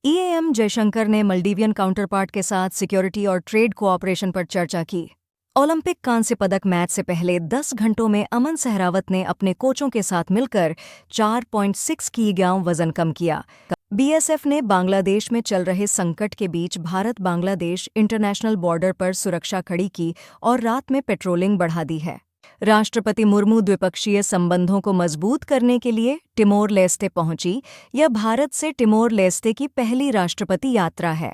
EAM Jaishankar ने Maldivian counterpart के साथ सिक्योरिटी और ट्रेड कोऑपरेशन पर चर्चा की। ओलंपिक कांस्य पदक मैच से पहले 10 घंटों में अमन सहरावत ने अपने कोचों के साथ मिलकर 4.6 किलोग्राम वजन कम किया। बीएसएफ ने बांग्लादेश में चल रहे संकट के बीच भारत बांग्लादेश इंटरनेशनल बॉर्डर पर सुरक्षा कड़ी की और रात में पेट्रोलिंग बढ़ा दी है। राष्ट्रपति मुर्मू द्विपक्षीय संबंधों को मजबूत करने के लिए टिमोर लेस्टे पहुंची। यह भारत से टिमोर लेस्टे की पहली राष्ट्रपति यात्रा है।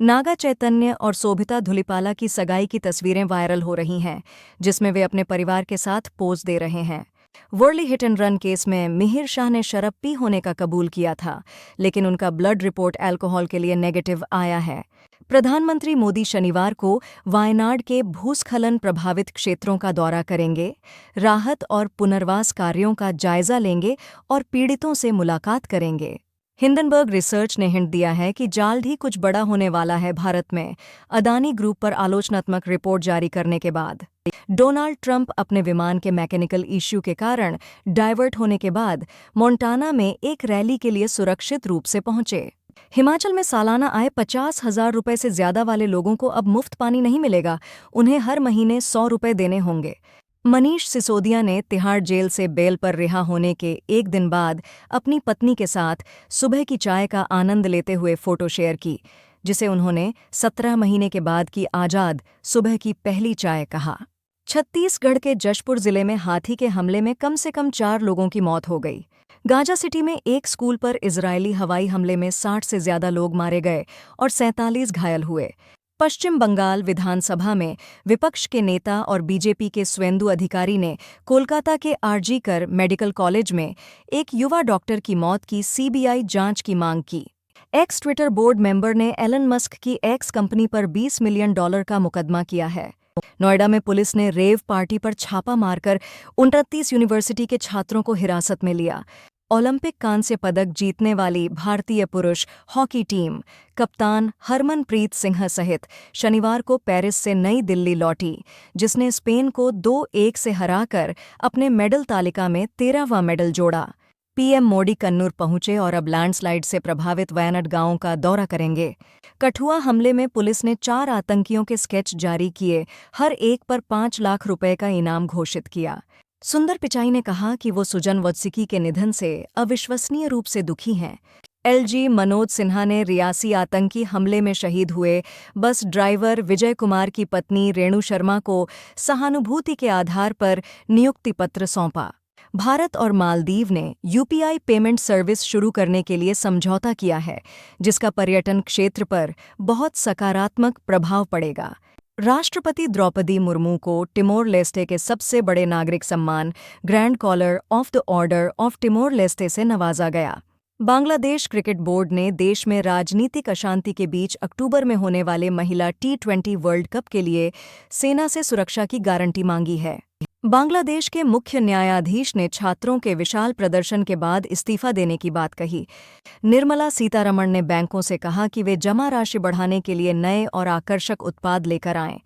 नागा चैतन्य और शोभिता धुलिपाला की सगाई की तस्वीरें वायरल हो रही हैं, जिसमें वे अपने परिवार के साथ पोज दे रहे हैं। Worli hit and run case में मिहिर शाह ने शराब पी होने का कबूल किया था, लेकिन उनका ब्लड रिपोर्ट अल्कोहल के लिए नेगेटिव आया है। प्रधानमंत्री मोदी शनिवार को वायनाड के भूस्खलन प्रभावित क्षेत्रों का दौरा करेंगे, राहत और पुनर्वास कार्यों का जायजा लेंगे और पीड़ितों से मुलाकात करेंगे। हिंडनबर्ग रिसर्च ने हिंट दिया है कि जल्द ही कुछ बड़ा होने वाला है भारत में, अदानी ग्रुप पर आलोचनात्मक रिपोर्ट जारी करने के बाद। डोनाल्ड ट्रंप अपने विमान के मैकेनिकल इश्यू के कारण डाइवर्ट होने के बाद मोंटाना में एक रैली के लिए सुरक्षित रूप से पहुंचे। हिमाचल में सालाना आय 50,000 रुपये से ज्यादा वाले लोगों को अब मुफ्त पानी नहीं मिलेगा, उन्हें हर महीने 100 रुपये देने होंगे। मनीष सिसोदिया ने तिहाड़ जेल से बेल पर रिहा होने के एक दिन बाद अपनी पत्नी के साथ सुबह की चाय का आनंद लेते हुए फोटो शेयर की, जिसे उन्होंने 17 महीने के बाद की आजाद सुबह की पहली चाय कहा। छत्तीसगढ़ के जशपुर जिले में हाथी के हमले में कम से कम 4 लोगों की मौत हो गई। गाजा सिटी में एक स्कूल पर इजरायली हवाई हमले में 60 से ज्यादा लोग मारे गए और 47 घायल हुए। पश्चिम बंगाल विधानसभा में विपक्ष के नेता और बीजेपी के सुवेंदु अधिकारी ने कोलकाता के आरजी-कर मेडिकल कॉलेज में एक युवा डॉक्टर की मौत की सीबीआई जांच की मांग की। एक्स ट्विटर बोर्ड मेंबर ने एलन मस्क की एक्स कंपनी पर $20 मिलियन का मुकदमा किया है। नोएडा में पुलिस ने रेव पार्टी पर छापा मारकर 29 यूनिवर्सिटी के छात्रों को हिरासत में लिया। ओलंपिक कांस्य पदक जीतने वाली भारतीय पुरुष हॉकी टीम कप्तान हरमनप्रीत सिंह सहित शनिवार को पेरिस से नई दिल्ली लौटी, जिसने स्पेन को 2-1 से हराकर अपने मेडल तालिका में 13वां मेडल जोड़ा। पीएम मोदी कन्नूर पहुंचे और अब लैंडस्लाइड से प्रभावित वायनाड गांवों का दौरा करेंगे। कठुआ हमले में पुलिस ने 4 आतंकियों के स्केच जारी किए, हर एक पर 5 लाख रुपए का इनाम घोषित किया। सुंदर पिचाई ने कहा कि वो सुजन वत्सिकी के निधन से अविश्वसनीय रूप से दुखी हैं। एलजी मनोज सिन्हा ने रियासी आतंकी हमले में शहीद हुए बस ड्राइवर विजय कुमार की पत्नी रेणु शर्मा को सहानुभूति के आधार पर नियुक्ति पत्र सौंपा। भारत और मालदीव ने यूपीआई पेमेंट सर्विस शुरू करने के लिए समझौता किया है, जिसका पर्यटन क्षेत्र पर बहुत सकारात्मक प्रभाव पड़ेगा। राष्ट्रपति द्रौपदी मुर्मू को टिमोर लेस्टे के सबसे बड़े नागरिक सम्मान grand collar of the order of Timor Leste से नवाजा गया। बांग्लादेश क्रिकेट बोर्ड ने देश में राजनीतिक अशांति के बीच अक्टूबर में होने वाले महिला T20 वर्ल्ड कप के लिए सेना से सुरक्षा की गारंटी मांगी है। बांग्लादेश के मुख्य न्यायाधीश ने छात्रों के विशाल प्रदर्शन के बाद इस्तीफा देने की बात कही। निर्मला सीतारमण ने बैंकों से कहा कि वे जमा राशि बढ़ाने के लिए नए और आकर्षक उत्पाद लेकर आएं।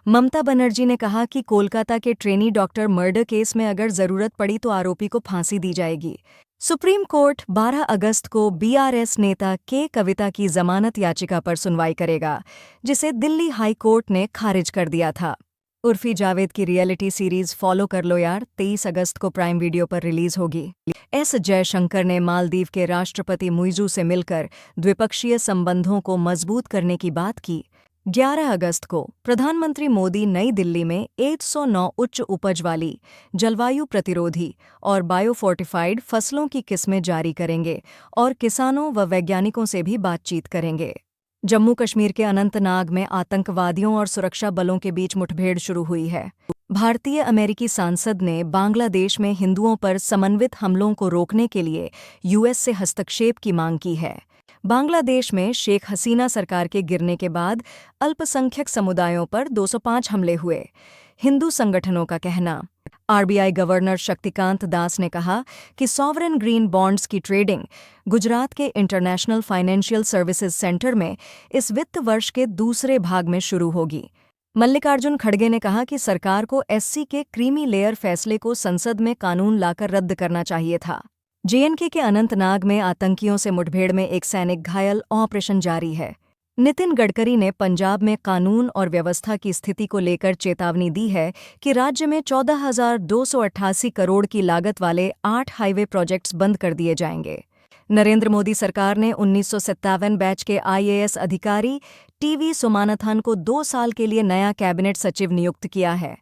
ममता बनर्जी ने कहा कि कोलकाता के ट्रेनी डॉक्टर मर्डर केस में अगर जरूरत पड़ी तो आरोपी को फांसी दी जाएगी। सुप्रीम कोर्ट 12 अगस्त को बीआरएस नेता के कविता की जमानत याचिका पर सुनवाई करेगा, जिसे दिल्ली हाई कोर्ट ने खारिज कर दिया था। उर्फी जावेद की रियलिटी सीरीज फॉलो कर लो यार 23 अगस्त को प्राइम वीडियो पर रिलीज होगी। एस जयशंकर ने मालदीव के राष्ट्रपति मुइज़ू से मिलकर द्विपक्षीय संबंधों को मजबूत करने की बात की। 11 अगस्त को प्रधानमंत्री मोदी नई दिल्ली में 109 उच्च उपज वाली जलवायु प्रतिरोधी और बायोफोर्टिफाइड फसलों की किस्में जारी करेंगे और किसानों व वैज्ञानिकों से भी बातचीत करेंगे। जम्मू कश्मीर के अनंतनाग में आतंकवादियों और सुरक्षा बलों के बीच मुठभेड़ शुरू हुई है। भारतीय अमेरिकी सांसद ने बांग्लादेश में हिंदुओं पर समन्वित हमलों को रोकने के लिए यूएस से हस्तक्षेप की मांग की है। बांग्लादेश में शेख हसीना सरकार के गिरने के बाद अल्पसंख्यक समुदायों पर 205 हमले हुए। हिंदू संगठनों का कहना। आरबीआई गवर्नर शक्तिकांत दास ने कहा कि सॉवरेन ग्रीन बॉन्ड्स की ट्रेडिंग गुजरात के इंटरनेशनल फाइनेंशियल सर्विसेज सेंटर में इस वित्त वर्ष के दूसरे भाग में शुरू होगी। मल्लिकार्जुन खड़गे ने कहा कि सरकार को एससी के क्रीमी लेयर फैसले को संसद में कानून लाकर रद्द करना चाहिए था। जेएनके के अनंतनाग में आतंकियों से मुठभेड़ में एक सैनिक घायल, ऑपरेशन जारी है। नितिन गडकरी ने पंजाब में कानून और व्यवस्था की स्थिति को लेकर चेतावनी दी है कि राज्य में 14,288 करोड़ की लागत वाले 8 हाईवे प्रोजेक्ट्स बंद कर दिए जाएंगे। नरेंद्र मोदी सरकार ने 1957 बैच के आईएएस अधिकारी टीवी सोमानाथन को 2 साल के लिए नया कैबिनेट सचिव नियुक्त किया है।